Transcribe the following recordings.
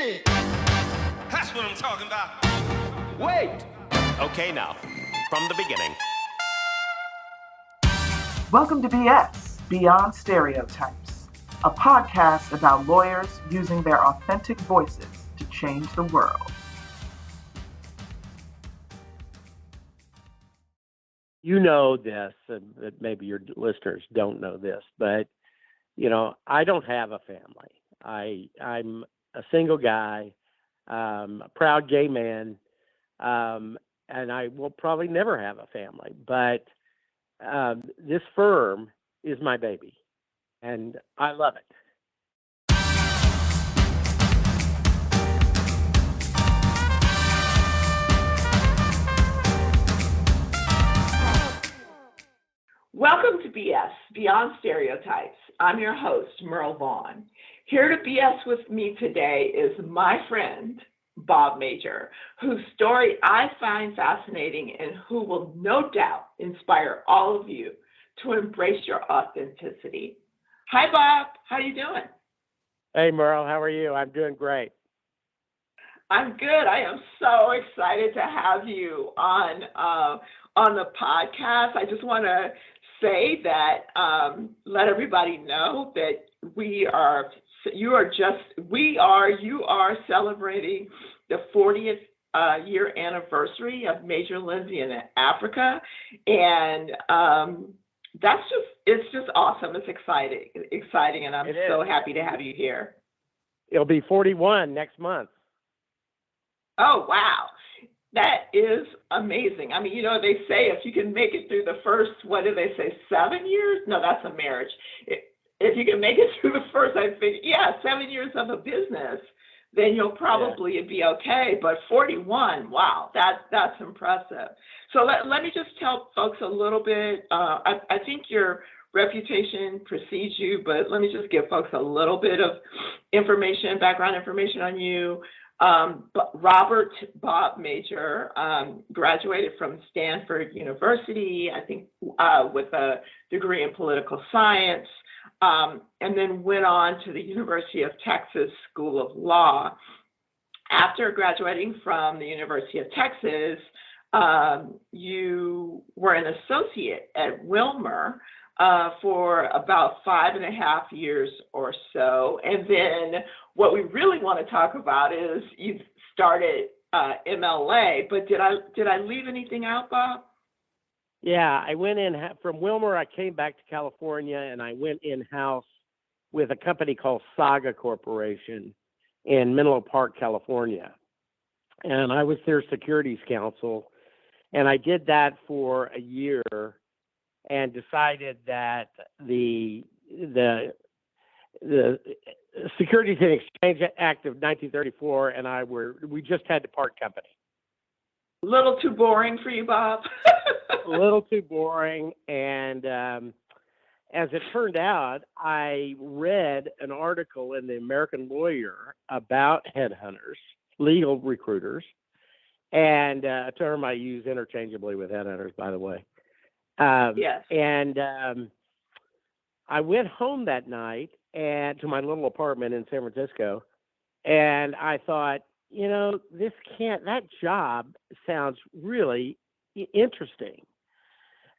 shit. That's what I'm talking about. Wait! Okay, now, from the beginning. Welcome to BS, Beyond Stereotypes, a podcast about lawyers using their authentic voices to change the world. You know this, and maybe your listeners don't know this, but, you know, I don't have a family. I'm a single guy, a proud gay man, and I will probably never have a family. But this firm is my baby, and I love it. Welcome to BS, Beyond Stereotypes. I'm your host, Merle Vaughn. Here to BS with me today is my friend, Bob Major, whose story I find fascinating and who will no doubt inspire all of you to embrace your authenticity. Hi, Bob. How you doing? Hey, Merle. How are you? I'm doing great. I'm good. I am so excited to have you on the podcast. I just want to say that let everybody know that you are celebrating the 40th year anniversary of Major Lindsey Africa, and it's just awesome. It's exciting, and I'm so happy to have you here. It'll be 41 next month. Oh, wow. That is amazing. I mean, you know, they say if you can make it through the first, what do they say, 7 years? No, that's a marriage. If you can make it through the first, 7 years of a business, then you'll probably be okay. But 41, wow, that's impressive. So let me just tell folks a little bit. I think your reputation precedes you, but let me just give folks a little bit of background information on you. Robert Bob Major graduated from Stanford University, I think, with a degree in political science, and then went on to the University of Texas School of Law. After graduating from the University of Texas, you were an associate at Wilmer for about 5.5 years or so. And then what we really want to talk about is you started MLA, but did I leave anything out, Bob? Yeah, I went in from Wilmer. I came back to California, and I went in-house with a company called Saga Corporation in Menlo Park, California. And I was their securities counsel, and I did that for a year and decided that the Securities and Exchange Act of 1934 and we just had to part company. A little too boring for you, Bob? A little too boring. And as it turned out, I read an article in the American Lawyer about headhunters, legal recruiters, and a term I use interchangeably with headhunters, by the way. Yes. And I went home that night and to my little apartment in San Francisco, and I thought, you know, that job sounds really interesting.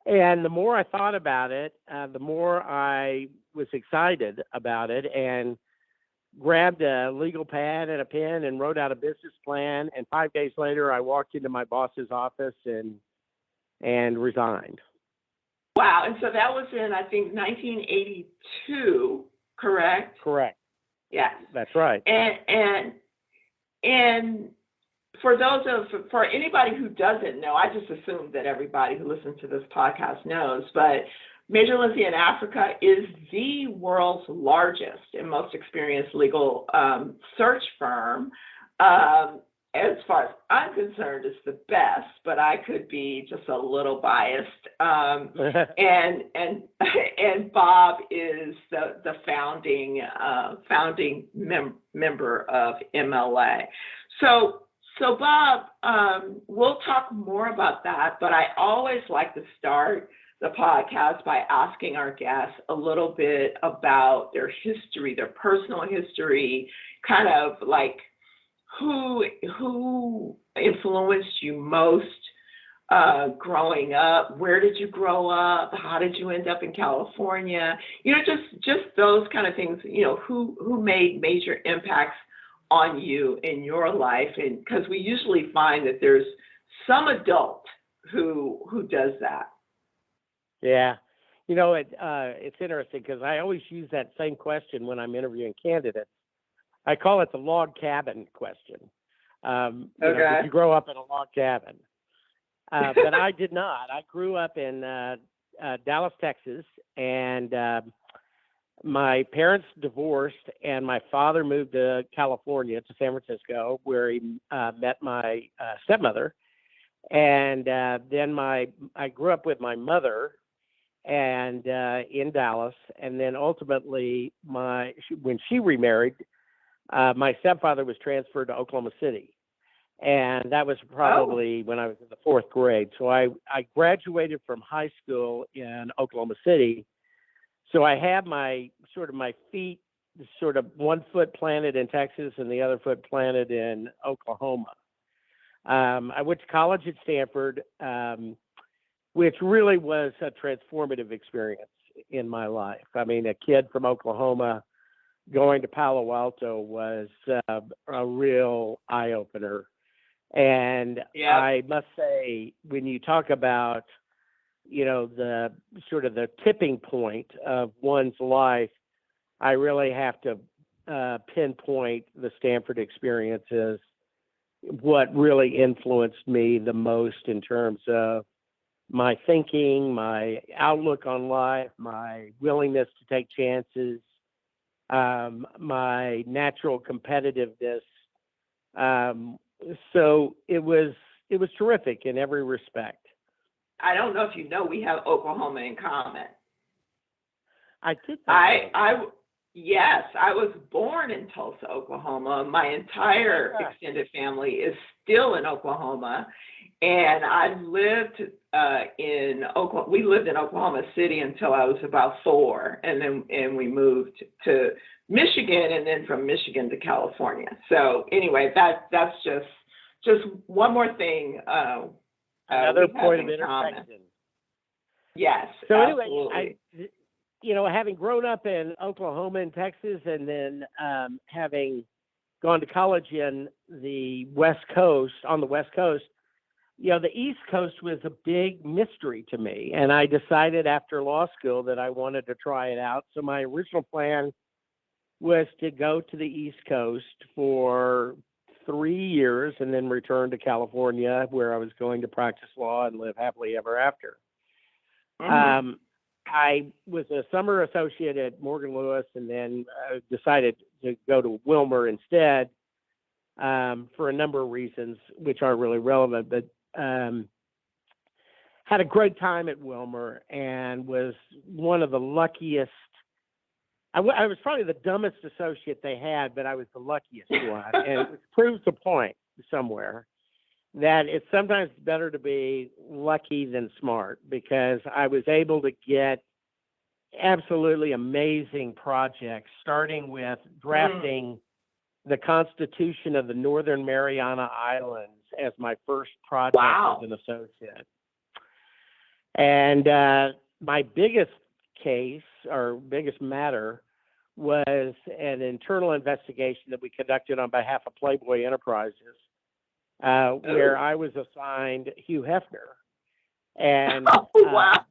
And the more I thought about it, the more I was excited about it, and grabbed a legal pad and a pen and wrote out a business plan. And 5 days later, I walked into my boss's office and resigned. Wow. And so that was in, I think, 1982, correct? Correct. Yes. That's right. And for anybody who doesn't know, I just assume that everybody who listens to this podcast knows, but Major Lindsey Africa is the world's largest and most experienced legal search firm. As far as I'm concerned, it's the best, but I could be just a little biased. And Bob is the founding member of MLA. So Bob, we'll talk more about that, but I always like to start the podcast by asking our guests a little bit about their history, their personal history, kind of like who influenced you most growing up? Where did you grow up? How did you end up in California? Just those kind of things. Who made major impacts on you in your life? And because we usually find that there's some adult who does that. Yeah. It's interesting because I always use that same question when I'm interviewing candidates. I call it the log cabin question. Did you grow up in a log cabin? But I did not. I grew up in Dallas, Texas, and my parents divorced, and my father moved to California, to San Francisco, where he met my stepmother. And then I grew up with my mother and in Dallas, and then ultimately when she remarried, my stepfather was transferred to Oklahoma City, and that was probably when I was in the fourth grade. So I graduated from high school in Oklahoma City, so I had my feet sort of one foot planted in Texas and the other foot planted in Oklahoma. I went to college at Stanford, which really was a transformative experience in my life. I mean, a kid from Oklahoma going to Palo Alto was a real eye-opener. And I must say, when you talk about, the sort of the tipping point of one's life, I really have to pinpoint the Stanford experience as what really influenced me the most in terms of my thinking, my outlook on life, my willingness to take chances, my natural competitiveness. So it was terrific in every respect. I don't know if you know, we have Oklahoma in common. I did. Yes, I was born in Tulsa, Oklahoma. My entire extended family is still in Oklahoma, and I've lived in Oklahoma. We lived in Oklahoma City until I was about 4, and we moved to Michigan, and then from Michigan to California. So anyway, that's just one more thing. Another point of intersection. Yes. So absolutely. anyway, having grown up in Oklahoma and Texas, and then having gone to college in the West Coast, the East Coast was a big mystery to me. And I decided after law school that I wanted to try it out. So my original plan was to go to the East Coast for 3 years and then return to California, where I was going to practice law and live happily ever after. Mm-hmm. I was a summer associate at Morgan Lewis, and then decided to go to Wilmer instead for a number of reasons, which aren't really relevant, but had a great time at Wilmer and was one of the luckiest. I was probably the dumbest associate they had, but I was the luckiest one. And it proves the point somewhere that it's sometimes better to be lucky than smart, because I was able to get absolutely amazing projects, starting with drafting the Constitution of the Northern Mariana Islands as my first project as an associate. And my biggest case or biggest matter was an internal investigation that we conducted on behalf of Playboy Enterprises, where I was assigned Hugh Hefner. And that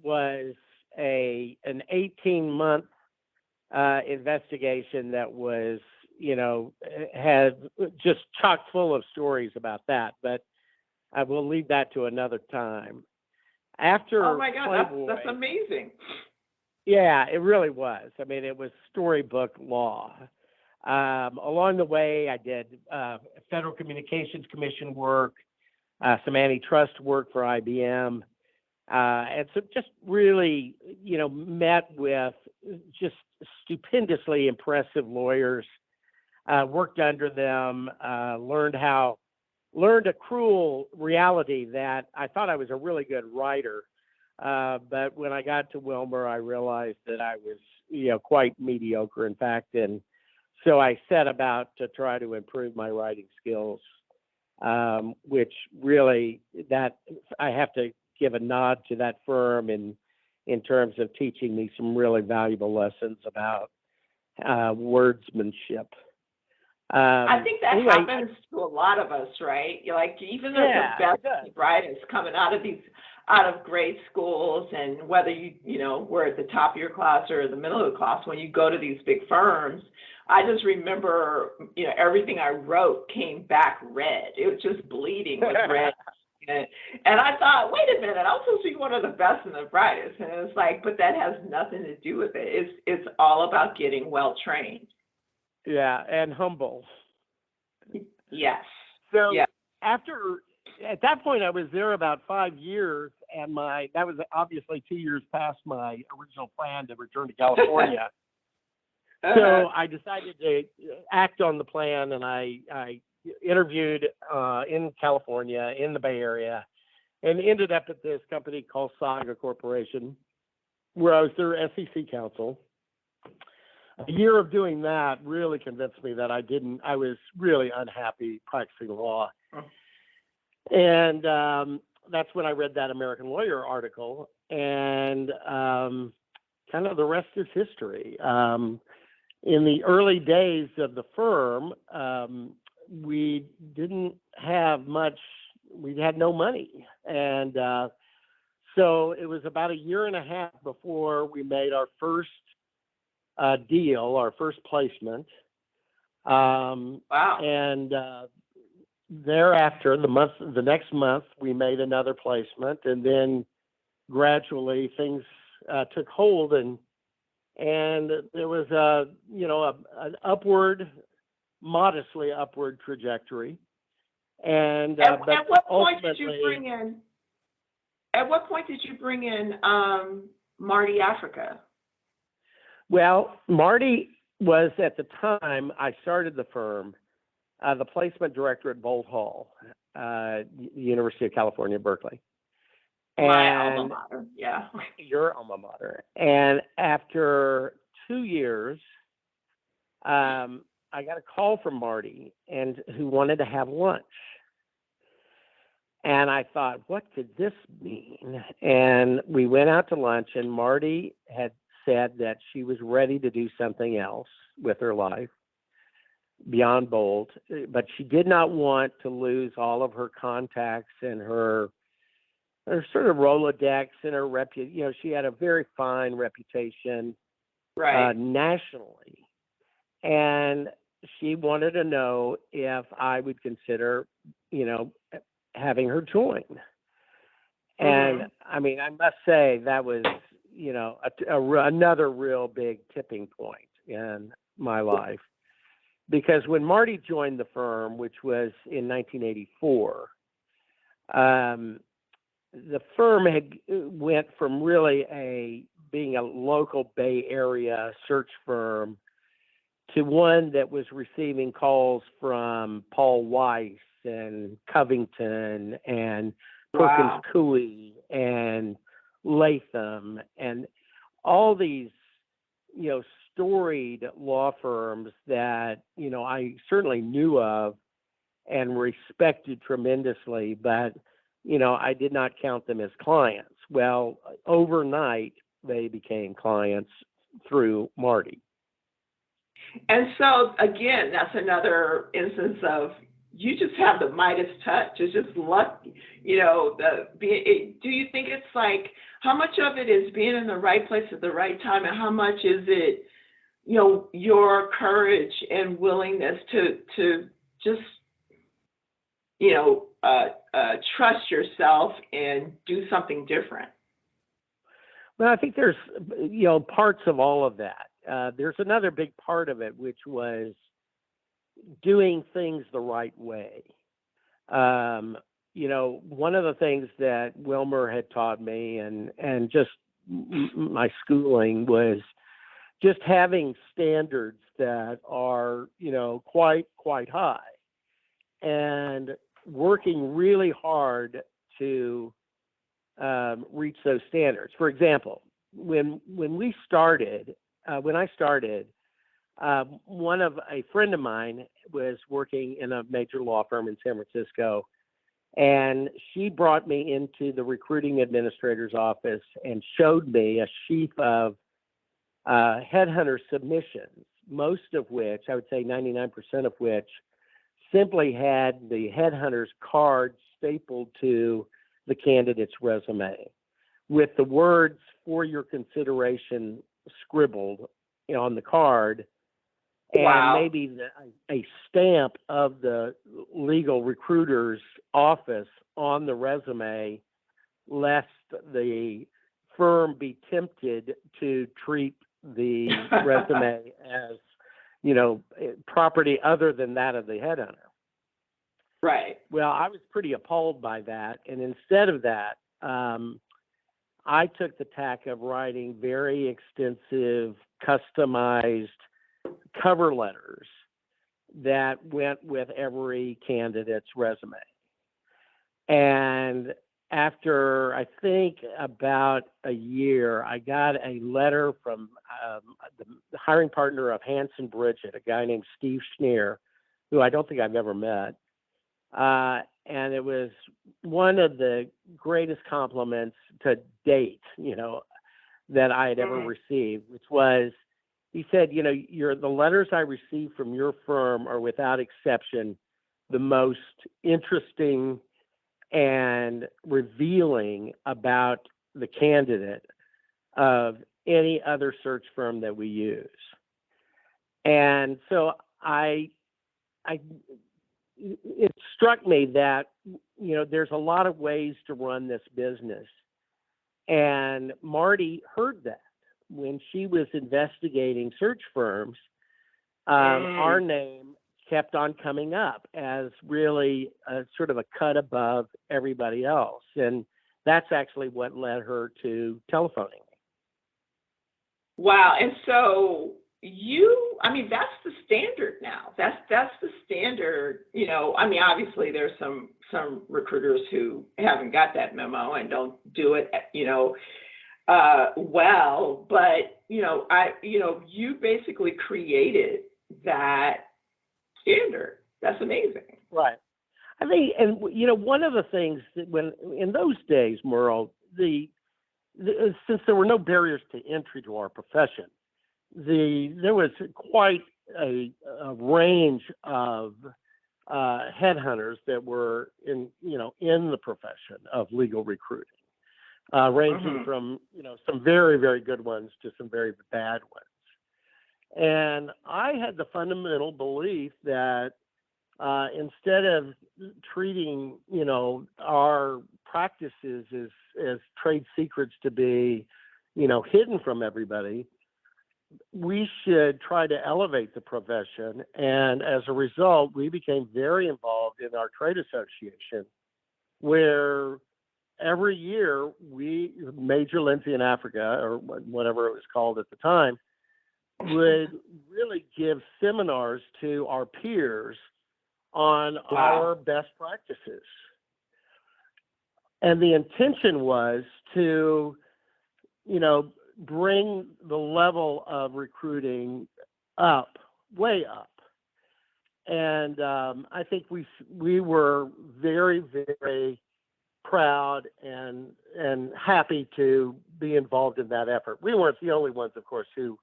was an 18-month investigation that was, had just chock full of stories about that. But I will leave that to another time. After oh my God, Playboy, that's amazing. Yeah, it really was. I mean, it was storybook law. Along the way, I did Federal Communications Commission work, some antitrust work for IBM, and so just really, met with just stupendously impressive lawyers, worked under them, learned a cruel reality that I thought I was a really good writer. But when I got to Wilmer, I realized that I was, quite mediocre, in fact. And So I set about to try to improve my writing skills, which really that I have to give a nod to that firm in terms of teaching me some really valuable lessons about wordsmanship. I think that anyway, happens to a lot of us, right? You're like, even the best writers coming out of grade schools, and whether you know, we're at the top of your class or the middle of the class, when you go to these big firms, I just remember, you know, everything I wrote came back red. It was just bleeding with red. And I thought, wait a minute, I'm supposed to be one of the best in the brightest. And it's like, but that has nothing to do with it. It's all about getting well trained. Yeah, and humble. Yes. So yeah. at that point, I was there about 5 years, and that was obviously 2 years past my original plan to return to California. So I decided to act on the plan, and I interviewed in California, in the Bay Area, and ended up at this company called Saga Corporation, where I was their SEC counsel. A year of doing that really convinced me that I was really unhappy practicing law. And that's when I read that American Lawyer article, and kind of the rest is history. In the early days of the firm, we didn't have much, we had no money. And so it was about a year and a half before we made our first deal, our first placement. Wow. And thereafter, the next month, we made another placement, and then gradually things took hold, and there was an modestly upward trajectory. And at but what point ultimately, did you bring in? At what point did you bring in Marty Africa? Well, Marty was, at the time I started the firm, the placement director at Bolt Hall, the University of California, Berkeley. My alma mater, yeah. Your alma mater. And after 2 years, I got a call from Marty, and who wanted to have lunch. And I thought, what could this mean? And we went out to lunch, and Marty had said that she was ready to do something else with her life beyond Bolt, but she did not want to lose all of her contacts and her sort of Rolodex and her she had a very fine reputation nationally. And she wanted to know if I would consider, having her join. And I mean, I must say that was, another real big tipping point in my life. Because when Marty joined the firm, which was in 1984, the firm went from really being a local Bay Area search firm to one that was receiving calls from Paul Weiss and Covington and Perkins Coie and Latham and all these, storied law firms that, I certainly knew of and respected tremendously, but, I did not count them as clients. Well, overnight, they became clients through Marty. And so, again, that's another instance of you just have the Midas touch. It's just luck. Do you think it's like, how much of it is being in the right place at the right time, and how much is it, your courage and willingness to just, trust yourself and do something different? Well, I think there's, parts of all of that. There's another big part of it, which was doing things the right way. One of the things that Wilmer had taught me and just my schooling was just having standards that are, quite high, and working really hard to reach those standards. For example, when I started, a friend of mine was working in a major law firm in San Francisco, and she brought me into the recruiting administrator's office and showed me a sheaf of headhunter submissions, most of which, I would say 99% of which, simply had the headhunter's card stapled to the candidate's resume with the words "for your consideration" scribbled on the card, and Wow. maybe a stamp of the legal recruiter's office on the resume, lest the firm be tempted to treat the resume as, property other than that of the headhunter. Right. Well, I was pretty appalled by that. And instead of that, I took the tack of writing very extensive, customized cover letters that went with every candidate's resume. And after, I think, about a year, I got a letter from the hiring partner of Hanson Bridget, a guy named Steve Schneer, who I don't think I've ever met. And it was one of the greatest compliments to date, that I had ever received, which was, he said, the letters I received from your firm are without exception the most interesting and revealing about the candidate of any other search firm that we use. And so it struck me that, there's a lot of ways to run this business. And Marty heard that when she was investigating search firms. Our name kept on coming up as really sort of a cut above everybody else. And that's actually what led her to telephoning me. Wow. And so that's the standard now. That's the standard, obviously there's some recruiters who haven't got that memo and don't do it, well, but, you basically created that standard. That's amazing. Right. I think, and one of the things that in those days, Merle, since there were no barriers to entry to our profession, there was quite a range of headhunters that were in the profession of legal recruiting, ranging from some very, very good ones to some very bad ones. And I had the fundamental belief that instead of treating our practices as trade secrets to be hidden from everybody, we should try to elevate the profession. And as a result, we became very involved in our trade association, where every year Major Lindsey Africa, or whatever it was called at the time, would really give seminars to our peers on our best practices. And the intention was to, bring the level of recruiting up, way up. And I think we were very, very proud and happy to be involved in that effort. We weren't the only ones, of course, who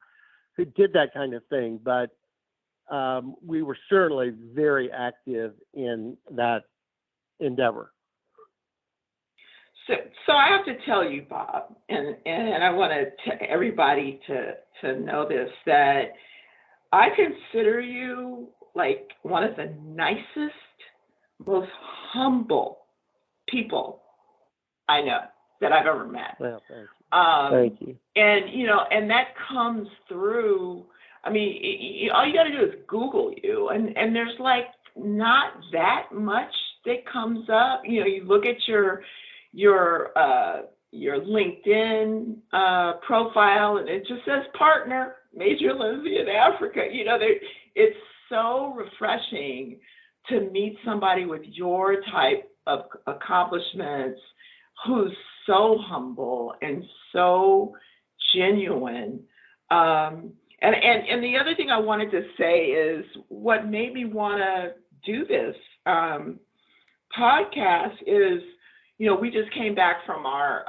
did that kind of thing, but we were certainly very active in that endeavor. So I have to tell you, Bob, and I want everybody to know this, that I consider you like one of the nicest, most humble people I know that I've ever met. Well, thank you. And that comes through. I mean, all you got to do is Google you, and there's like not that much that comes up. You look at your LinkedIn profile, and it just says partner, Major Lindsey in Africa. It's so refreshing to meet somebody with your type of accomplishments, who's so humble and so genuine. And And the other thing I wanted to say is what made me want to do this podcast is, we just came back from our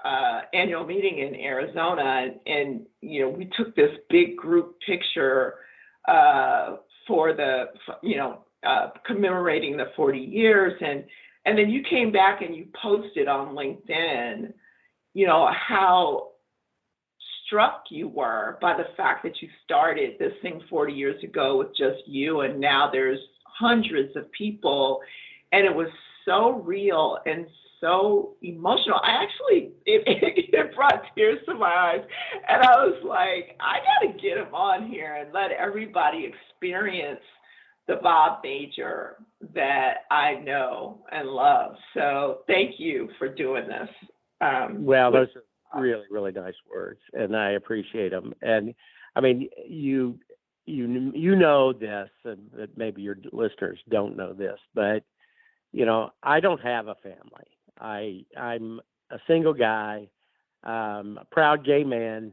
annual meeting in Arizona, and we took this big group picture for the, commemorating the 40 years, and then you came back and you posted on LinkedIn, how struck you were by the fact that you started this thing 40 years ago with just you, and now there's hundreds of people, and it was so real and so emotional. It brought tears to my eyes, and I was like, I got to get him on here and let everybody experience the Bob Major that I know and love. So thank you for doing this. Well, those are really, really nice words, and I appreciate them. And I mean, you know this, and that maybe your listeners don't know this, but I don't have a family. I'm a single guy, a proud gay man,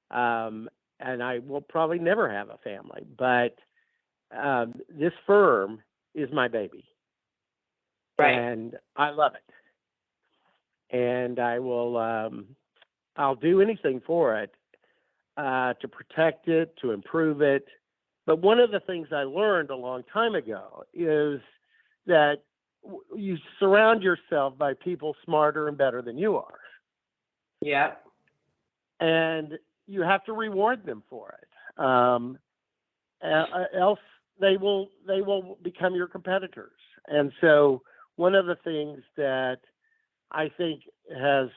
and I will probably never have a family. But this firm is my baby, right. And I love it. And I will, I'll do anything for it to protect it, to improve it. But one of the things I learned a long time ago is that you surround yourself by people smarter and better than you are. Yeah. And you have to reward them for it. Else they will become your competitors. And so one of the things that I think has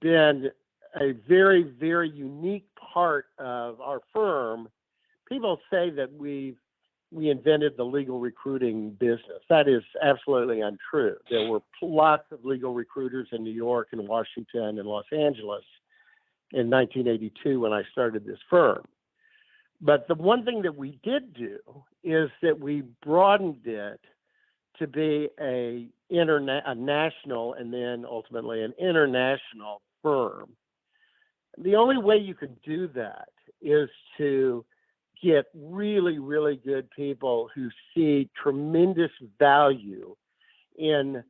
been a very, very unique part of our firm, people say that we invented the legal recruiting business. That is absolutely untrue. There were lots of legal recruiters in New York and Washington and Los Angeles in 1982 when I started this firm. But the one thing that we did do is that we broadened it to be a national and then ultimately an international firm. The only way you can do that is to get really, really good people who see tremendous value in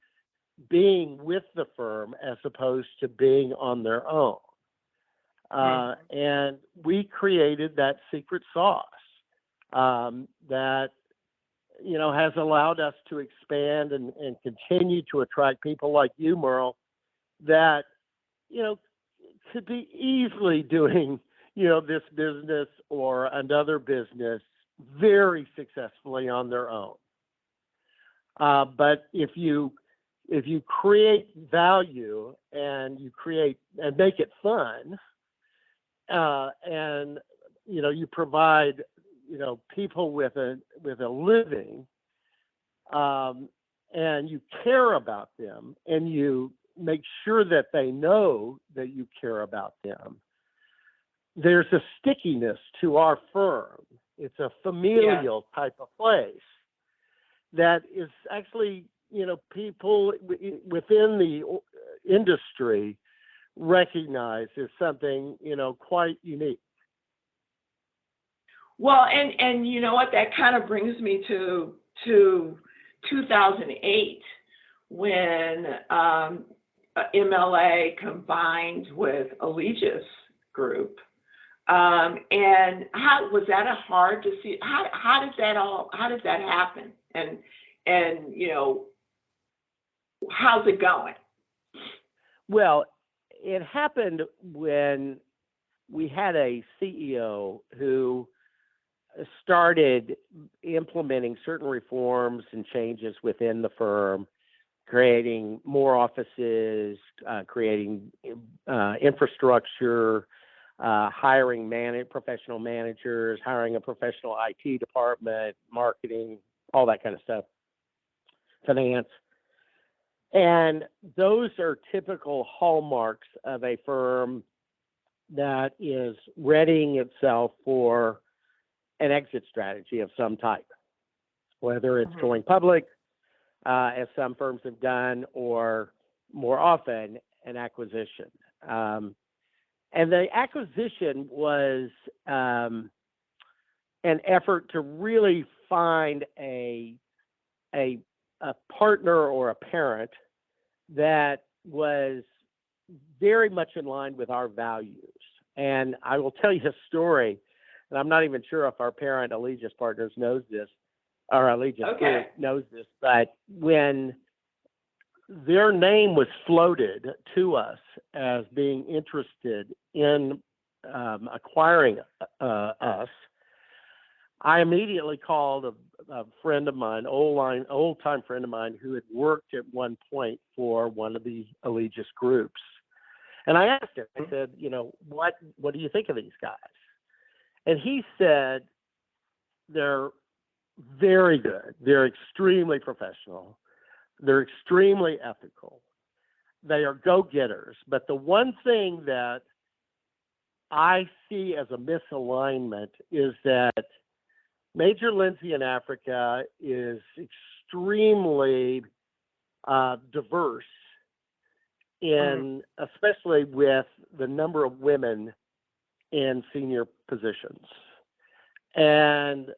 being with the firm as opposed to being on their own. And we created that secret sauce that, has allowed us to expand and continue to attract people like you, Merle, that, could be easily doing, this business or another business very successfully on their own. But if you create value and you create and make it fun, and you provide people with a living, and you care about them, and you make sure that they know that you care about them, there's a stickiness to our firm. It's a familial type of place that is actually, people within the industry recognize as something, quite unique. Well, and you know what, that kind of brings me to 2008 when MLA combined with Allegis Group. And how was that hard to see? How did that happen? And how's it going? Well, it happened when we had a CEO who started implementing certain reforms and changes within the firm, creating more offices, creating infrastructure, hiring professional managers, hiring a professional IT department, marketing, all that kind of stuff, finance. And those are typical hallmarks of a firm that is readying itself for an exit strategy of some type, whether it's going public, as some firms have done, or more often, an acquisition. And the acquisition was an effort to really find a partner or a parent that was very much in line with our values. And I will tell you a story, and I'm not even sure if our parent, Allegiance Partners, knows this, or Allegiance Group knows this, but when their name was floated to us as being interested in acquiring us, I immediately called a friend of mine, old-time friend of mine, who had worked at one point for one of the Allegiance groups. And I asked him, I said, what do you think of these guys? And he said, they're very good. They're extremely professional. They're extremely ethical. They are go-getters. But the one thing that I see as a misalignment is that Major Lindsey in Africa is extremely diverse especially with the number of women in senior positions. And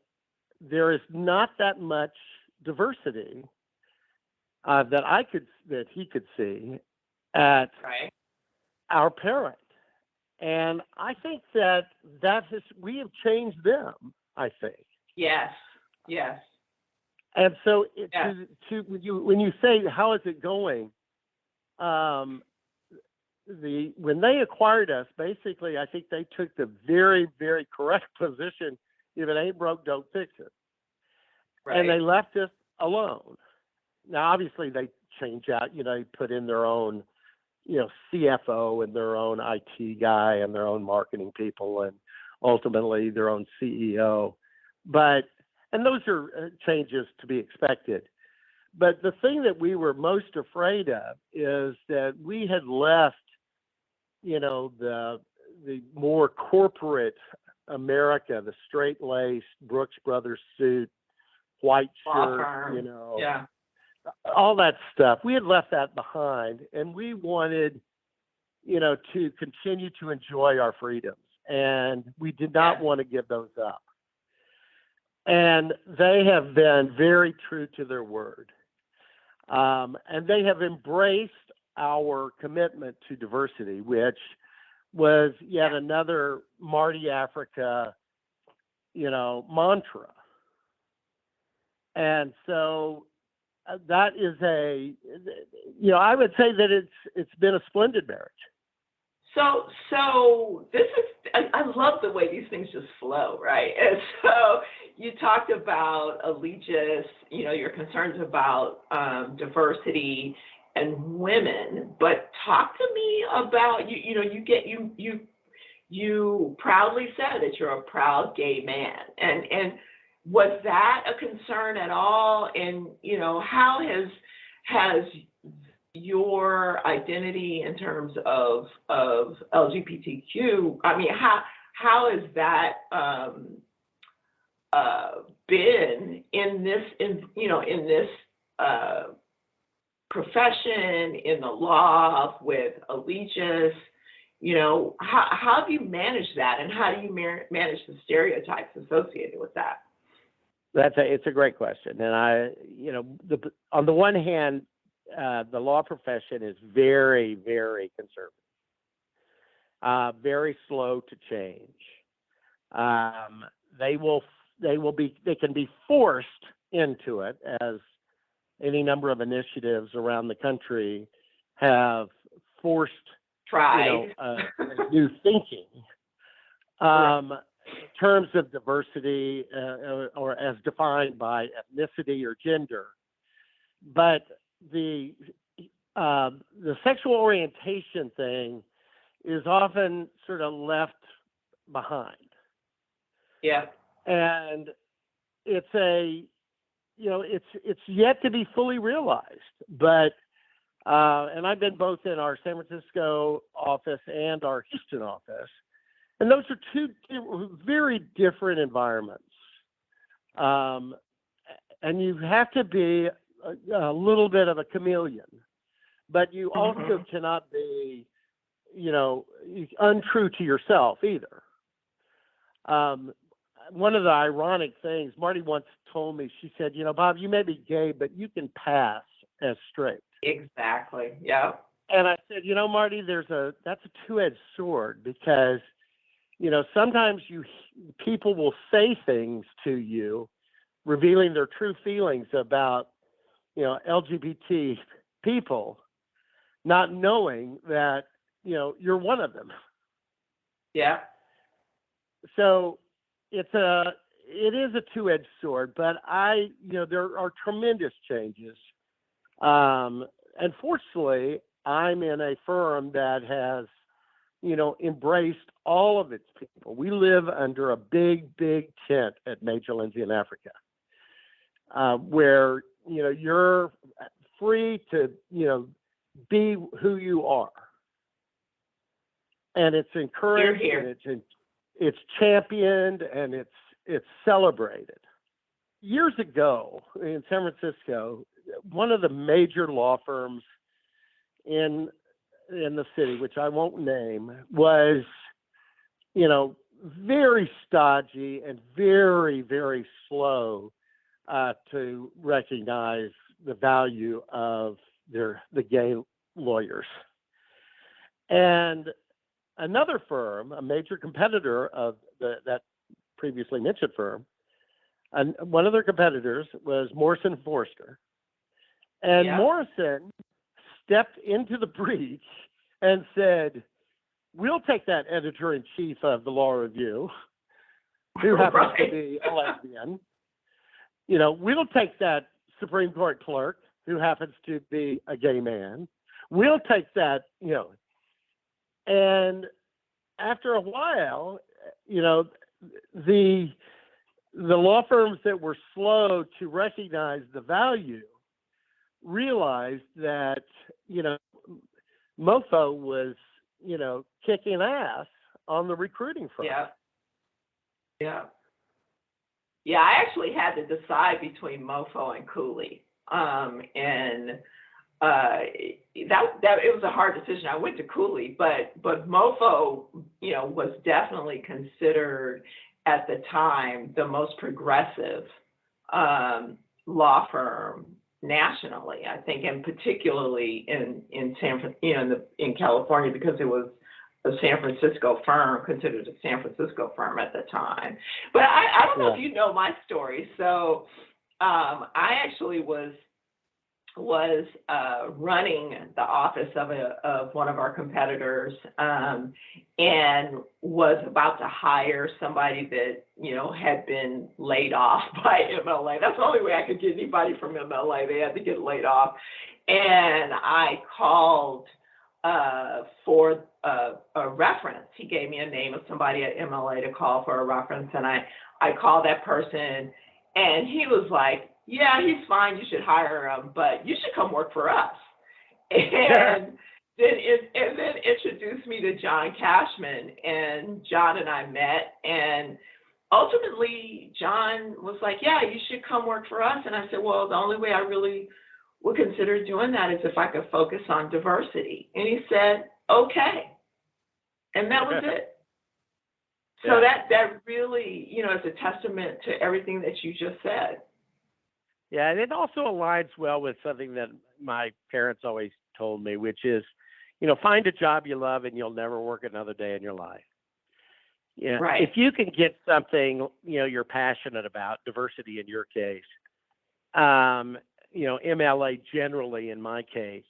there is not that much diversity that he could see at our parent. And I think that we have changed them, I think. Yes. And so when you say, how is it going? When they acquired us, basically, I think they took the very, very correct position. If it ain't broke, don't fix it. Right. And they left us alone. Now, obviously, they change out, they put in their own, CFO and their own IT guy and their own marketing people and ultimately their own CEO. And those are changes to be expected. But the thing that we were most afraid of is that we had left, the more corporate America, the straight-laced Brooks Brothers suit, white shirt, all that stuff. We had left that behind, and we wanted, to continue to enjoy our freedoms, and we did not want to give those up. And they have been very true to their word. And they have embraced our commitment to diversity, which was yet another Marty Africa, mantra. And so that is I would say that it's been a splendid marriage. So this is, I love the way these things just flow, right? And so you talked about Allegiance, your concerns about diversity and women, but talk to me about, you proudly said that you're a proud gay man. And was that a concern at all? And, how has your identity in terms of LGBTQ, how has that been in this profession, in the law, with Allegiance? How have you managed that, and how do you manage the stereotypes associated with that? It's a great question. And on the one hand, the law profession is very, very conservative, very slow to change. They can be forced into it, as any number of initiatives around the country have forced new thinking. In terms of diversity, or as defined by ethnicity or gender, but the sexual orientation thing is often sort of left behind. Yeah, and it's it's yet to be fully realized. But and I've been both in our San Francisco office and our Houston office. And those are two very different environments. And you have to be a little bit of a chameleon, but you also cannot be, untrue to yourself either. one of the ironic things, Marty once told me, she said, Bob, you may be gay, but you can pass as straight. Exactly. Yeah. And I said, Marty, that's a two-edged sword, because, sometimes people will say things to you, revealing their true feelings about, LGBT people, not knowing that, you're one of them. Yeah. So it is a two-edged sword, but there are tremendous changes. And fortunately, I'm in a firm that has, embraced all of its people. We live under a big, big tent at Major Lindsey Africa, where, you're free to, be who you are. And it's encouraged, and it's championed, and it's celebrated. Years ago in San Francisco, one of the major law firms in the city, which I won't name, was, very stodgy and very, very slow to recognize the value of the gay lawyers. And another firm, a major competitor of that previously mentioned firm, and one of their competitors was Morrison Forster. And Morrison stepped into the breach and said, we'll take that editor-in-chief of the Law Review, who happens to be a lesbian. We'll take that Supreme Court clerk, who happens to be a gay man. We'll take that, And after a while, the law firms that were slow to recognize the value realized that, MoFo was, kicking ass on the recruiting front. Yeah. Yeah. Yeah, I actually had to decide between MoFo and Cooley. And that it was a hard decision. I went to Cooley, but MoFo, was definitely considered at the time the most progressive law firm nationally, I think, and particularly in in California, because it was a San Francisco firm, considered a San Francisco firm at the time. But I don't know if you know my story. So I actually was running the office of one of our competitors, and was about to hire somebody that, had been laid off by MLA. That's the only way I could get anybody from MLA. They had to get laid off. And I called for a reference. He gave me a name of somebody at MLA to call for a reference. And I called that person, and he was like, yeah, he's fine. You should hire him, but you should come work for us. And then introduced me to John Cashman, and John and I met, and ultimately John was like, yeah, you should come work for us. And I said, well, the only way I really would consider doing that is if I could focus on diversity. And he said, okay. And that was it. So that really, is a testament to everything that you just said. Yeah, and it also aligns well with something that my parents always told me, which is, find a job you love and you'll never work another day in your life. Right. If you can get something, you're passionate about, diversity in your case, MLA generally in my case,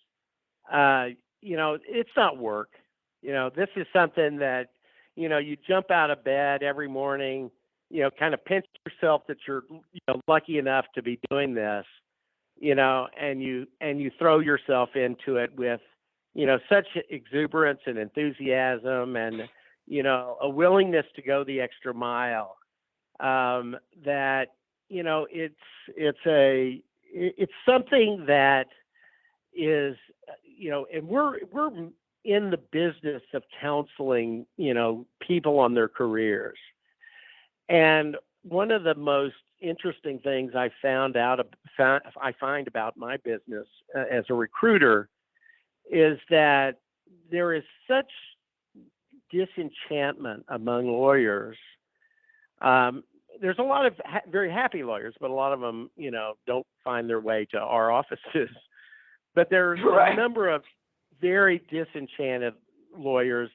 it's not work. This is something that, you jump out of bed every morning, kind of pinch yourself that you're lucky enough to be doing this, and you throw yourself into it with, such exuberance and enthusiasm and, a willingness to go the extra mile, that, it's something that is, and we're in the business of counseling, people on their careers. And one of the most interesting things I find about my business as a recruiter is that there is such disenchantment among lawyers, there's a lot of very happy lawyers, but a lot of them, don't find their way to our offices. But there's Right. a number of very disenchanted lawyers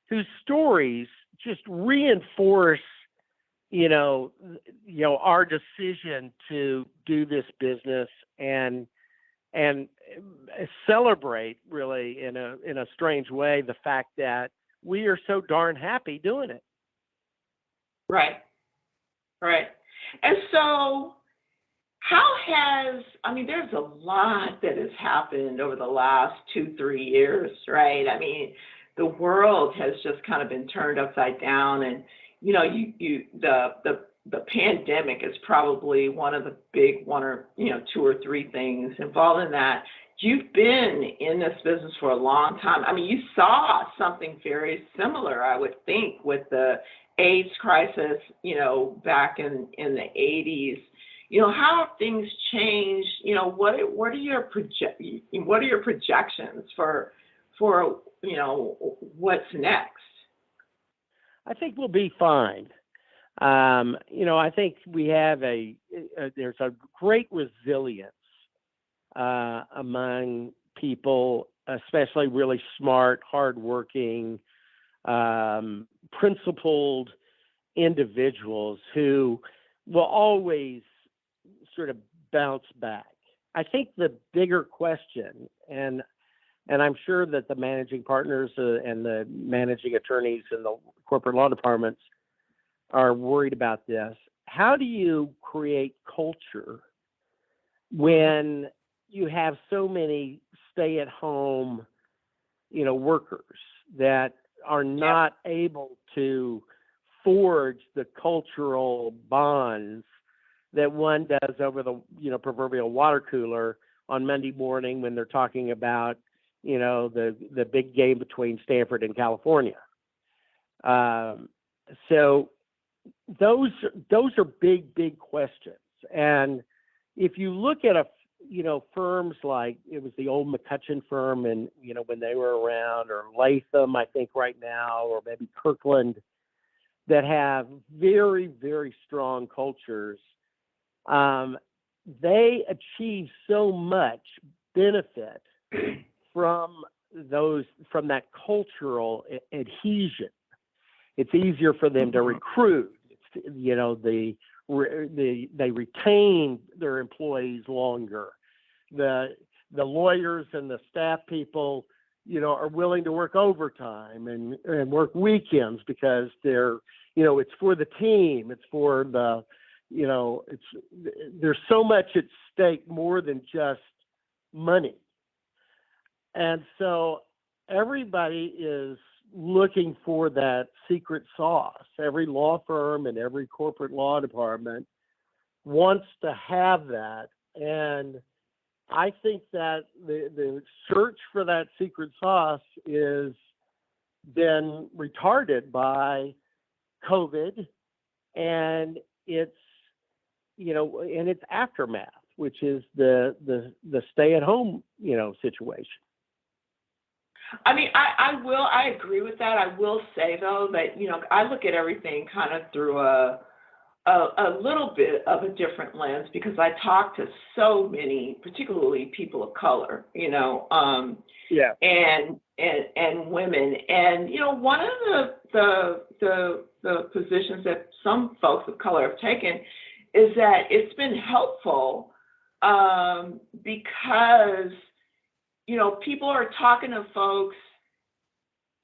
whose stories just reinforce, our decision to do this business and celebrate, really, in a strange way, the fact that we are so darn happy doing it. Right. And so there's a lot that has happened over the last 2-3 years, right? I mean, the world has just kind of been turned upside down, and the pandemic is probably one of the big 1 or 2 or 3 things involved in that. You've been in this business for a long time. I mean, you saw something very similar, I would think, with the AIDS crisis, back in the 80s. How have things changed? What are your projections for what's next? I think we'll be fine. I think we have there's a great resilience among people, especially really smart, hardworking, principled individuals who will always sort of bounce back. I think the bigger question, and I'm sure that the managing partners and the managing attorneys in the corporate law departments are worried about this. How do you create culture when you have so many stay-at-home, workers that are not able to forge the cultural bonds that one does over the, proverbial water cooler on Monday morning when they're talking about, the big game between Stanford and California. So those are big questions. And if you look at firms like, it was the old McCutcheon firm, and when they were around, or Latham, I think right now, or maybe Kirkland, that have very, very strong cultures, they achieve so much benefit from that cultural adhesion. It's easier for them to recruit. They retain their employees longer. The lawyers and the staff people, are willing to work overtime and work weekends because they're, it's for the team. It's for the, there's so much at stake more than just money. And so everybody is looking for that secret sauce. Every law firm and every corporate law department wants to have that. And I think that the search for that secret sauce is been retarded by COVID and its aftermath, which is the stay-at-home, situation. I mean, I agree with that. I will say, though, that, I look at everything kind of through a little bit of a different lens, because I talk to so many, particularly people of color, and women. And, one of the positions that some folks of color have taken is that it's been helpful because people are talking to folks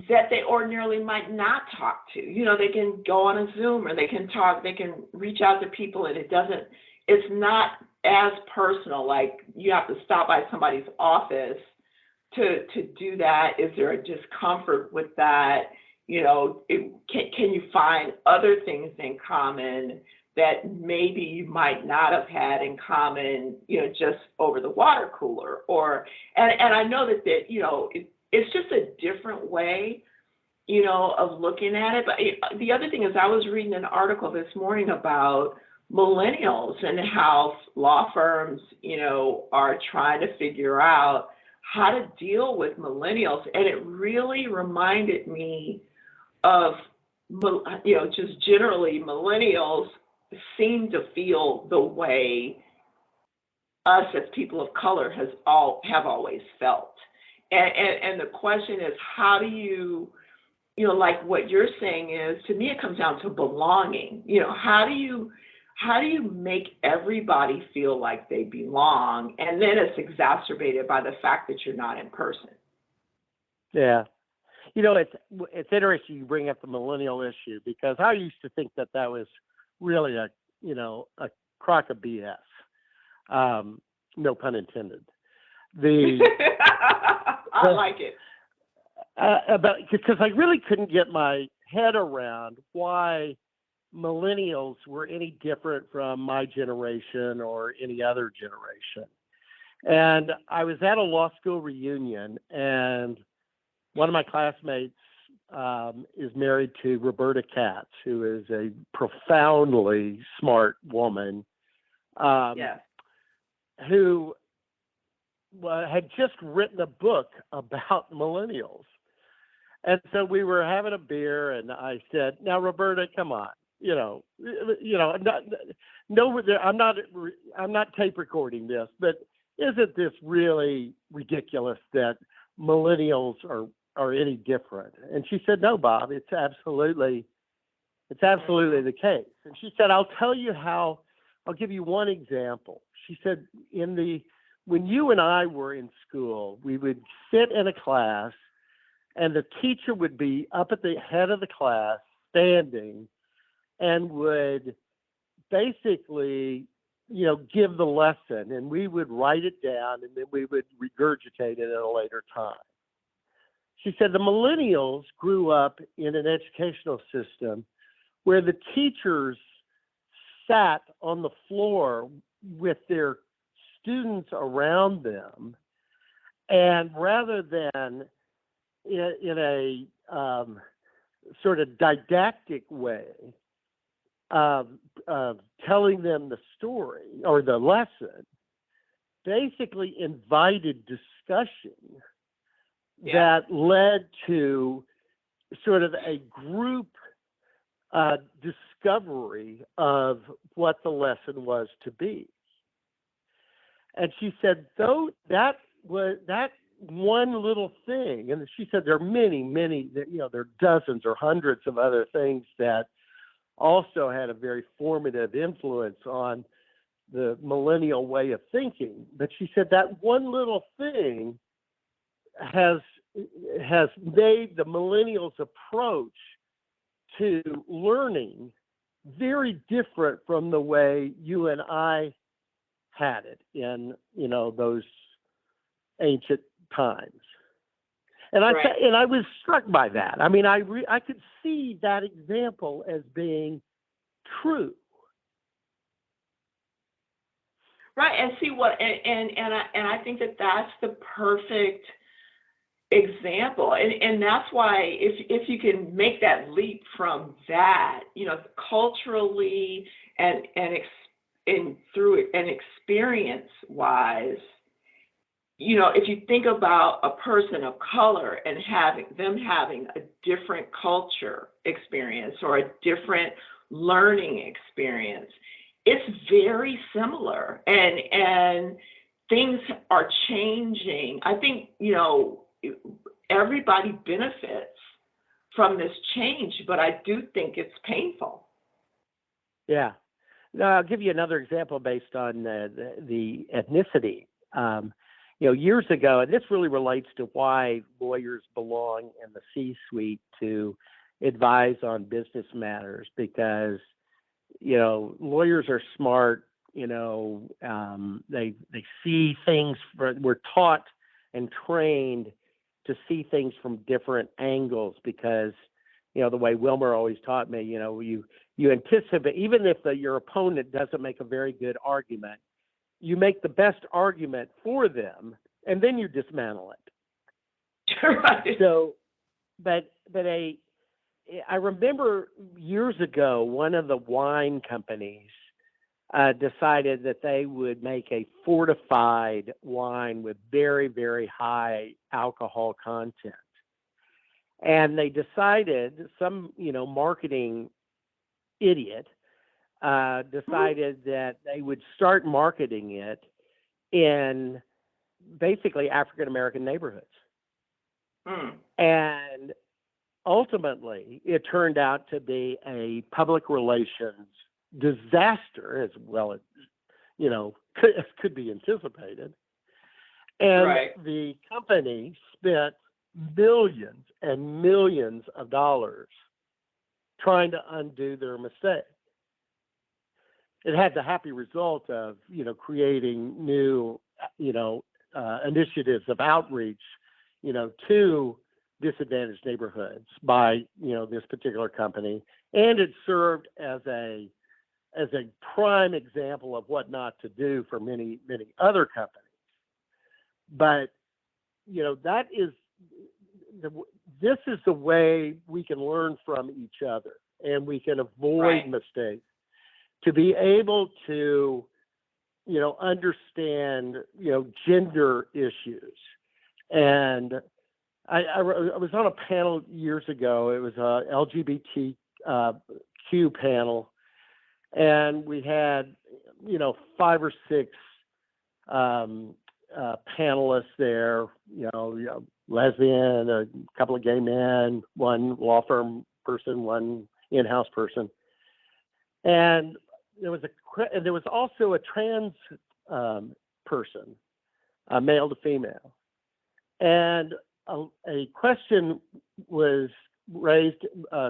that they ordinarily might not talk to. They can go on a Zoom, or they can talk, they can reach out to people, and it's not as personal, like you have to stop by somebody's office to do that. Is there a discomfort with that? Can you find other things in common that maybe you might not have had in common, just over the water cooler, and I know that it's just a different way, of looking at it. But the other thing is, I was reading an article this morning about millennials and how law firms, are trying to figure out how to deal with millennials. And it really reminded me of just generally millennials seem to feel the way us as people of color have always felt. And the question is, how do you, like what you're saying is, to me, it comes down to belonging. How do you make everybody feel like they belong? And then it's exacerbated by the fact that you're not in person. Yeah. It's interesting you bring up the millennial issue, because I used to think that was really a crock of BS. No pun intended. I like it. Because I really couldn't get my head around why millennials were any different from my generation or any other generation. And I was at a law school reunion, and one of my classmates is married to Roberta Katz, who is a profoundly smart woman, who had just written a book about millennials. And so we were having a beer, and I said, "Now, Roberta, come on, I'm not tape recording this, but isn't this really ridiculous that millennials are any different?" And she said, "No, Bob, it's absolutely the case." And she said, "I'll tell you how. I'll give you one example." She said, when you and I were in school, we would sit in a class, and the teacher would be up at the head of the class, standing, and would basically, give the lesson, and we would write it down, and then we would regurgitate it at a later time. She said the millennials grew up in an educational system where the teachers sat on the floor with their students around them, and rather than in a sort of didactic way of telling them the story or the lesson, basically invited discussion that led to sort of a group discovery of what the lesson was to be. And she said, though that one little thing, and she said there are many, there are dozens or hundreds of other things that also had a very formative influence on the millennial way of thinking. But she said that one little thing has made the millennials' approach to learning very different from the way you and I had it in those ancient times. And I was struck by that. I mean, I could see that example as being true. Right, and see what, and I think that's the perfect example, and that's why if you can make that leap from that, culturally and through it and experience wise, if you think about a person of color and having a different culture experience or a different learning experience, it's very similar, and things are changing. I think, everybody benefits from this change, but I do think it's painful. Yeah. Now, I'll give you another example based on the ethnicity. Years ago, and this really relates to why lawyers belong in the C-suite to advise on business matters, because lawyers are smart. They see things. We're taught and trained to see things from different angles, because the way Wilmer always taught me, you anticipate, even if your opponent doesn't make a very good argument, you make the best argument for them, and then you dismantle it. Right. So, but I remember years ago, one of the wine companies decided that they would make a fortified wine with very, very high alcohol content. And they decided, some, marketing idiot decided that they would start marketing it in basically African American neighborhoods. And ultimately, it turned out to be a public relations disaster, as well as, could be anticipated. And the company spent millions and millions of dollars trying to undo their mistake. It had the happy result of, creating new, initiatives of outreach, to disadvantaged neighborhoods by, this particular company. And it served as a prime example of what not to do for many, many other companies. But, this is the way we can learn from each other, and we can avoid mistakes, to be able to, understand, gender issues. And I was on a panel years ago. It was a LGBTQ panel, and we had, 5 or 6 panelists there, lesbian, a couple of gay men, one law firm person, one in-house person. And there was also a trans person, male to female. And a question was raised.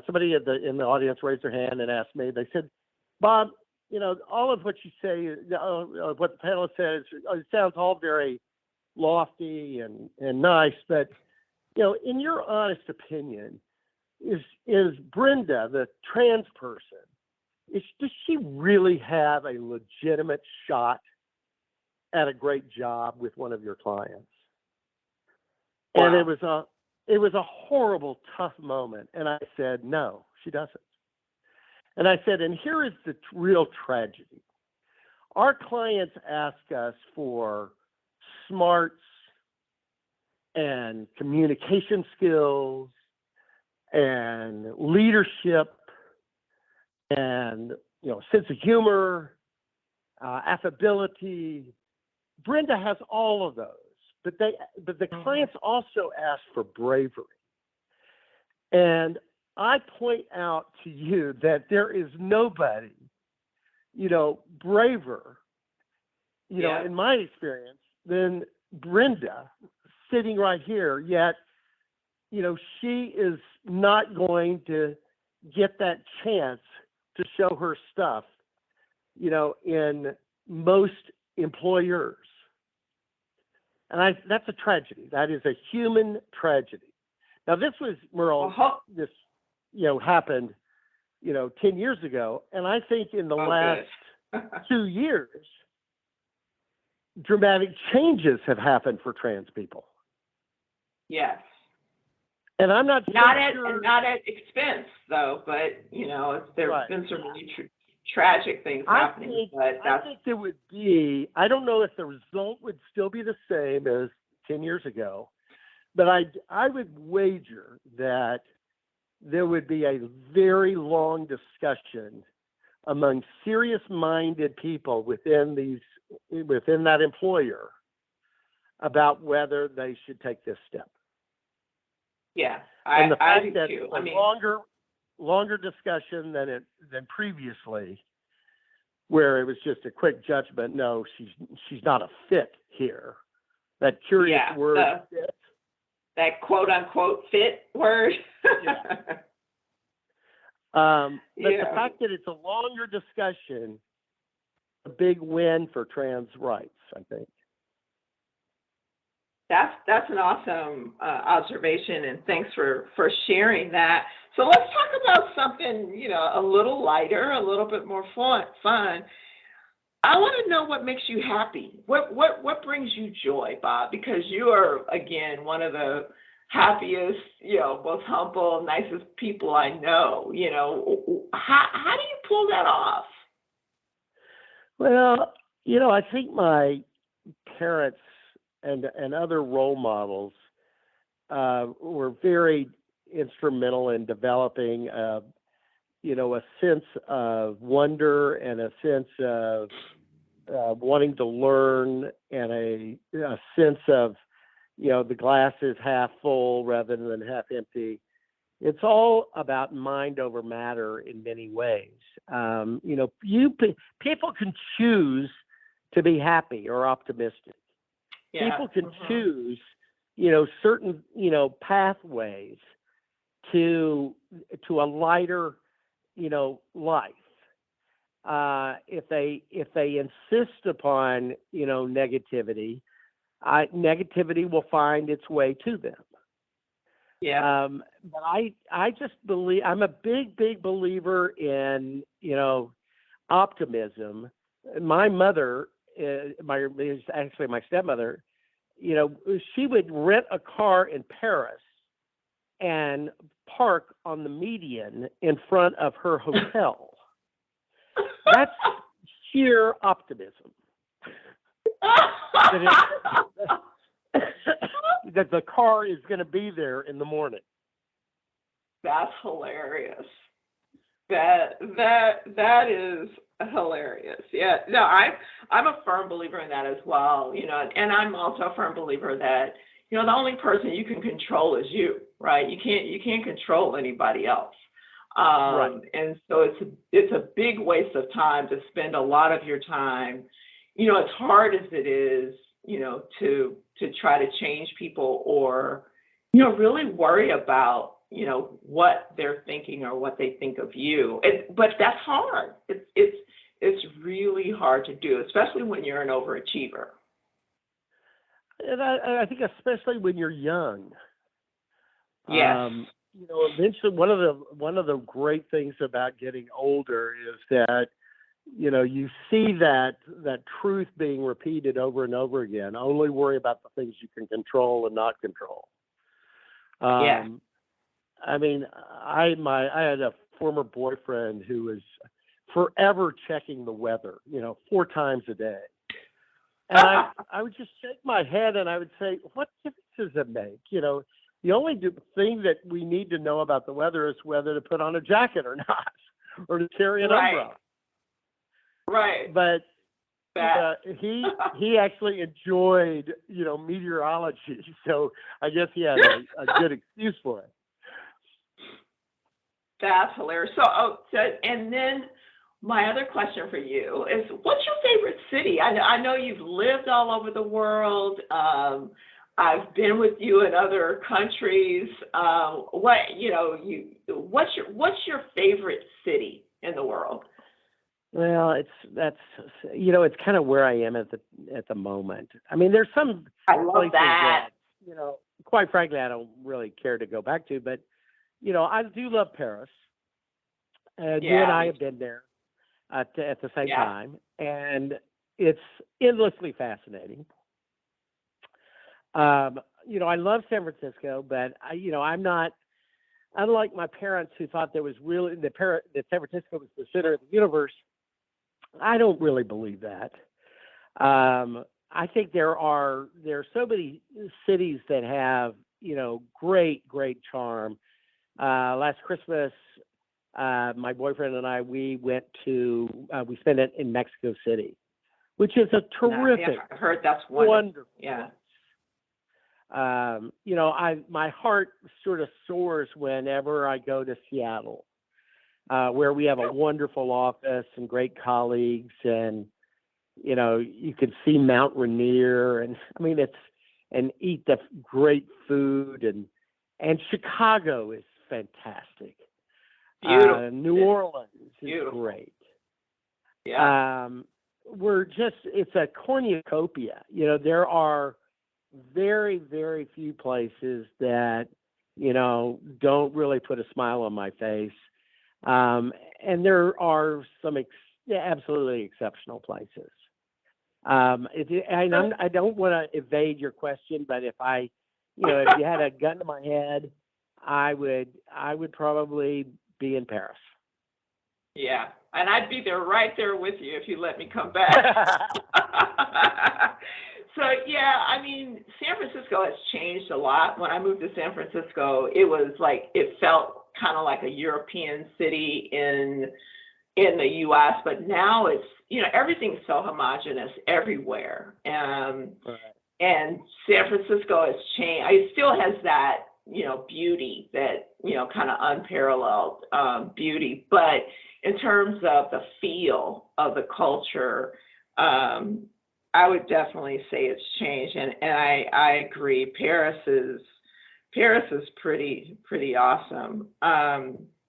Somebody in the audience raised their hand and asked me. They said, "Bob, all of what you say, what the panelist says, it sounds all very lofty and nice, but in your honest opinion, is Brenda, the trans person, does she really have a legitimate shot at a great job with one of your clients?" Wow. And it was a horrible, tough moment. And I said, "No, she doesn't." And I said, and here is the real tragedy. Our clients ask us for smarts and communication skills and leadership and, sense of humor, affability. Brenda has all of those, but the clients also ask for bravery. And I point out to you that there is nobody, braver, in my experience, than Brenda sitting right here. Yet, she is not going to get that chance to show her stuff, in most employers. And that's a tragedy. That is a human tragedy. Now, this was, Merle, this, happened, 10 years ago. And I think in the last 2 years, dramatic changes have happened for trans people. Yes. And I'm not not sure. Not at expense, though, but, there's been some really tragic things happening. I think there would be, I don't know if the result would still be the same as 10 years ago, but I would wager that there would be a very long discussion among serious-minded people within that employer about whether they should take this step. Yeah, and the fact I do that too. Longer discussion than previously, where it was just a quick judgment. No, she's not a fit here. That curious word, fit. That quote unquote fit word. But the fact that it's a longer discussion, a big win for trans rights, I think. That's an awesome observation, and thanks for sharing that. So let's talk about something, a little lighter, a little bit more fun. I want to know what makes you happy. What brings you joy, Bob? Because you are, again, one of the happiest, most humble, nicest people I know. How do you pull that off? Well, I think my parents and other role models were very instrumental in developing, a sense of wonder and a sense of wanting to learn and a sense of, the glass is half full rather than half empty. It's all about mind over matter in many ways. People can choose to be happy or optimistic. Yeah. People can choose, certain, pathways to a lighter, life. If they insist upon, negativity, negativity will find its way to them. Yeah. But I just believe, I'm a big believer in, optimism. My mother, actually my stepmother, she would rent a car in Paris and park on the median in front of her hotel. That's sheer optimism. That the car is going to be there in the morning. That's hilarious. That is hilarious. Yeah. No, I'm a firm believer in that as well. And I'm also a firm believer that the only person you can control is you, right? You can't control anybody else. Right. And so it's a big waste of time to spend a lot of your time, as hard as it is, to try to change people or, really worry about, what they're thinking or what they think of you. But that's hard. It's really hard to do, especially when you're an overachiever. And I think especially when you're young. Yes. Eventually one of the great things about getting older is that, you see that truth being repeated over and over again. Only worry about the things you can control and not control. Yeah. I mean, I had a former boyfriend who was forever checking the weather, 4 times a day. And I would just shake my head and I would say, what difference does it make? The only thing that we need to know about the weather is whether to put on a jacket or not, or to carry an umbrella. Right. But he actually enjoyed, meteorology. So I guess he had a good excuse for it. That's hilarious. And then my other question for you is, what's your favorite city? I know you've lived all over the world. I've been with you in other countries. What's your favorite city in the world? Well, it's kind of where I am at the moment. I mean, there's some places that, quite frankly, I don't really care to go back to, but I do love Paris. And you and I have been there at the same time, and it's endlessly fascinating. I love San Francisco, but I'm not, unlike my parents who thought there was really that San Francisco was the center of the universe. I don't really believe that. I think there are so many cities that have, great charm. Last Christmas, my boyfriend and I, we spent it in Mexico City, which is a terrific, I heard that's wonderful. Yeah. My heart sort of soars whenever I go to Seattle, where we have a wonderful office and great colleagues, and you can see Mount Rainier, and and eat the great food, and Chicago is fantastic. Beautiful. New Orleans is great. Yeah. It's a cornucopia. There are very, very few places that, don't really put a smile on my face. And there are some absolutely exceptional places. I don't want to evade your question, but if if you had a gun to my head, I would probably be in Paris. Yeah, and I'd be right there with you if you let me come back. So yeah, I mean, San Francisco has changed a lot. When I moved to San Francisco, it was like it felt kind of like a European city in the U.S., but now it's, everything's so homogenous everywhere. Right. And San Francisco has changed. It still has that, beauty, that, kind of unparalleled beauty. But in terms of the feel of the culture, I would definitely say it's changed. And I agree. Paris is pretty awesome.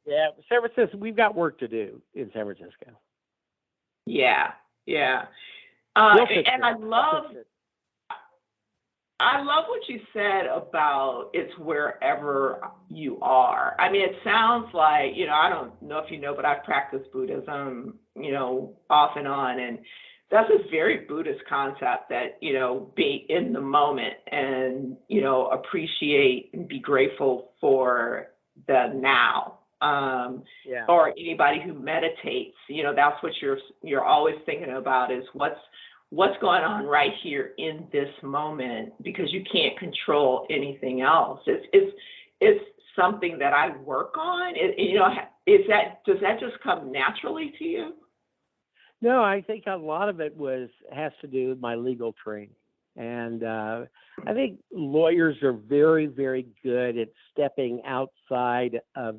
Yeah, San Francisco, we've got work to do in San Francisco. Yeah. We'll fix And it. I love what you said about it's wherever you are. I mean, it sounds like, I don't know if you know, but I've practiced Buddhism, off and on. And that's a very Buddhist concept that, be in the moment and, appreciate and be grateful for the now. Yeah. Or anybody who meditates, that's what you're always thinking about is what's going on right here in this moment, because you can't control anything else. It's something that I work on. Does that just come naturally to you? No, I think a lot of it has to do with my legal training. And I think lawyers are very, very good at stepping outside of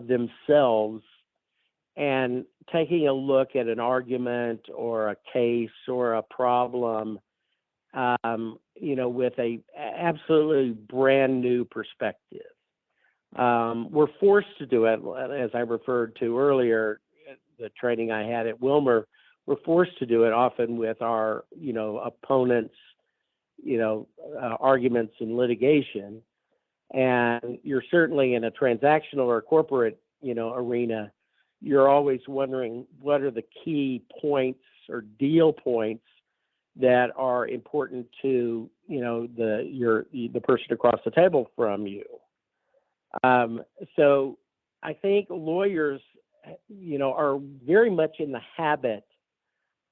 themselves and taking a look at an argument or a case or a problem, with a absolutely brand new perspective. We're forced to do it, as I referred to earlier, the training I had at Wilmer. We're forced to do it often with our, opponents, arguments in litigation. And you're certainly in a transactional or corporate, arena, you're always wondering what are the key points or deal points that are important to, the person across the table from you. So I think lawyers, are very much in the habit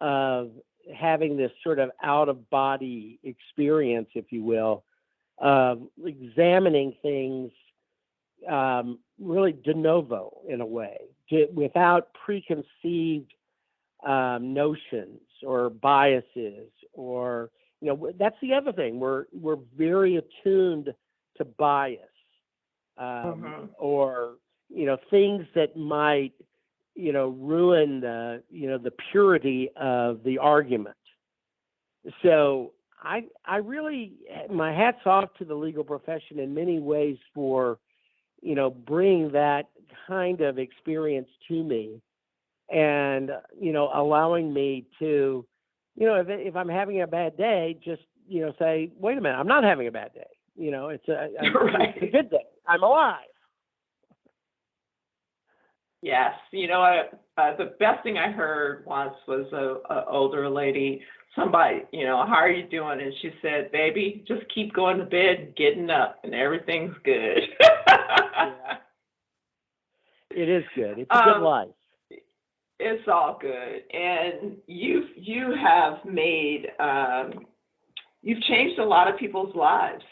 of having this sort of out-of-body experience, if you will, of examining things really de novo in a way, without preconceived notions or biases, or that's the other thing. We're very attuned to bias, or things that might ruin the purity of the argument. So I really, my hat's off to the legal profession in many ways for bringing that kind of experience to me, and allowing me to if I'm having a bad day, just say, wait a minute, I'm not having a bad day. It's Right. it's a good day. I'm alive. Yes. The best thing I heard once was a older lady, somebody, how are you doing? And she said, baby, just keep going to bed and getting up and everything's good. Yeah. It is good. It's a good life. It's all good. And you have made, you've changed a lot of people's lives,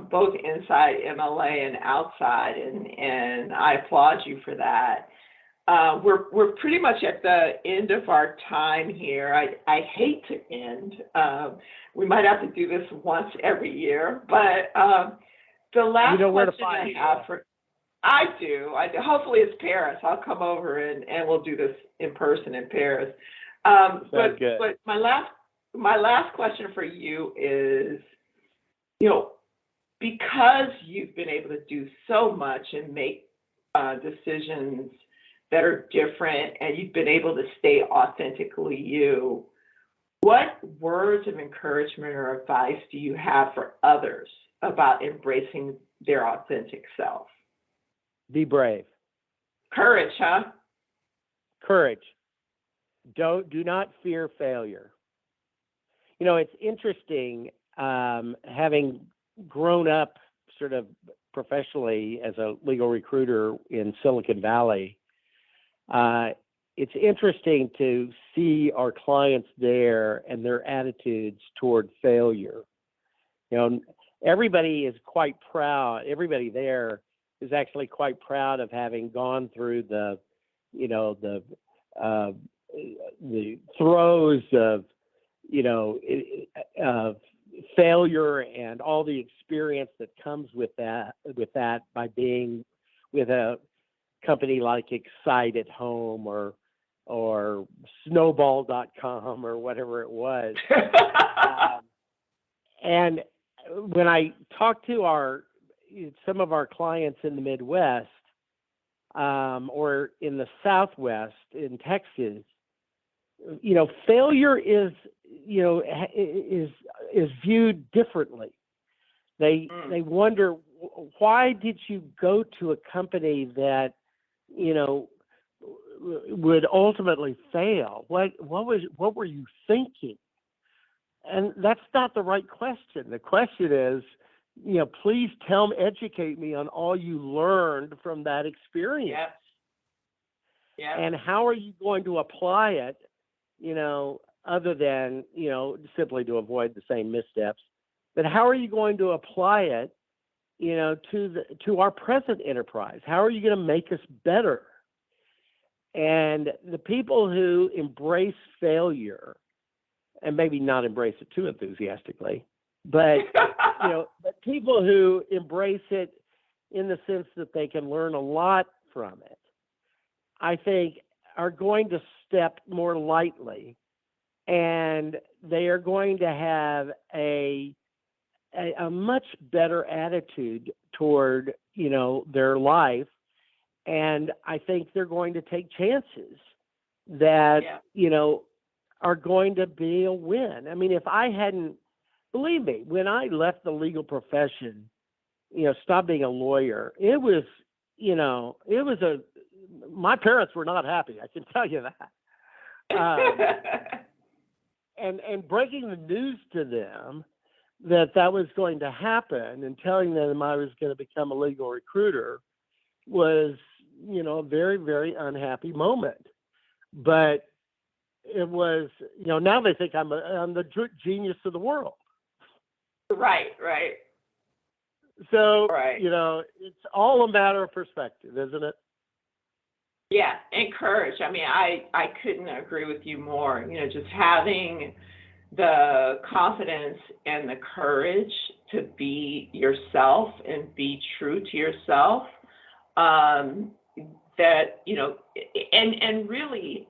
both inside MLA and outside. And I applaud you for that. We're pretty much at the end of our time here. I hate to end. We might have to do this once every year, but the last question I have for I do. Hopefully it's Paris. I'll come over and we'll do this in person in Paris. But my last question for you is, because you've been able to do so much and make decisions that are different, and you've been able to stay authentically you, what words of encouragement or advice do you have for others about embracing their authentic self? Be brave. Courage, huh? Courage. Do not fear failure. It's interesting, having grown up sort of professionally as a legal recruiter in Silicon Valley. it's interesting to see our clients there and their attitudes toward failure. Everybody is quite proud. Everybody there is actually quite proud of having gone through the throes of failure and all the experience that comes with that by being with a company like Excite at Home or Snowball.com or whatever it was. And when I talk to some of our clients in the Midwest or in the Southwest in Texas, failure is viewed differently. They wonder, why did you go to a company that would ultimately fail? What were you thinking? And that's not the right question. The question is, please educate me on all you learned from that experience. Yes. Yep. And how are you going to apply it, other than, simply to avoid the same missteps, but how are you going to apply it, to our present enterprise? How are you going to make us better? And the people who embrace failure, and maybe not embrace it too enthusiastically, but but people who embrace it in the sense that they can learn a lot from it, I think are going to step more lightly, and they are going to have a much better attitude toward their life, and I think they're going to take chances that are going to be a win. I mean, if I hadn't, believe me, when I left the legal profession, stopped being a lawyer, it was my parents were not happy, I can tell you that. And breaking the news to them that was going to happen and telling them I was going to become a legal recruiter was, a very, very unhappy moment. But it was, now they think I'm the genius of the world. Right. So, right. It's all a matter of perspective, isn't it? Yeah, and courage. I mean, I couldn't agree with you more. Just having the confidence and the courage to be yourself and be true to yourself. That and really,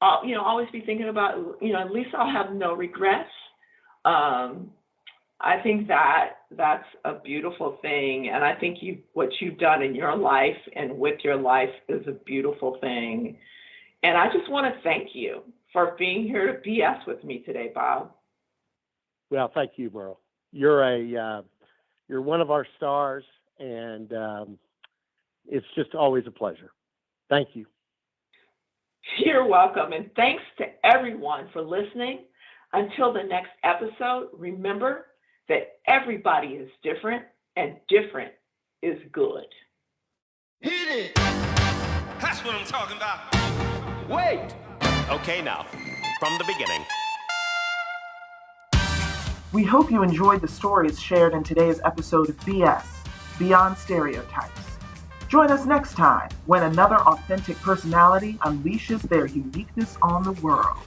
always be thinking about, at least I'll have no regrets. I think that's a beautiful thing, and I think what you've done in your life and with your life is a beautiful thing. And I just want to thank you for being here to BS with me today, Bob. Well, thank you, Merle. You're one of our stars, and it's just always a pleasure. Thank you. You're welcome, and thanks to everyone for listening. Until the next episode, remember that everybody is different, and different is good. Hit it! That's what I'm talking about. Wait! Okay, now, from the beginning. We hope you enjoyed the stories shared in today's episode of BS, Beyond Stereotypes. Join us next time when another authentic personality unleashes their uniqueness on the world.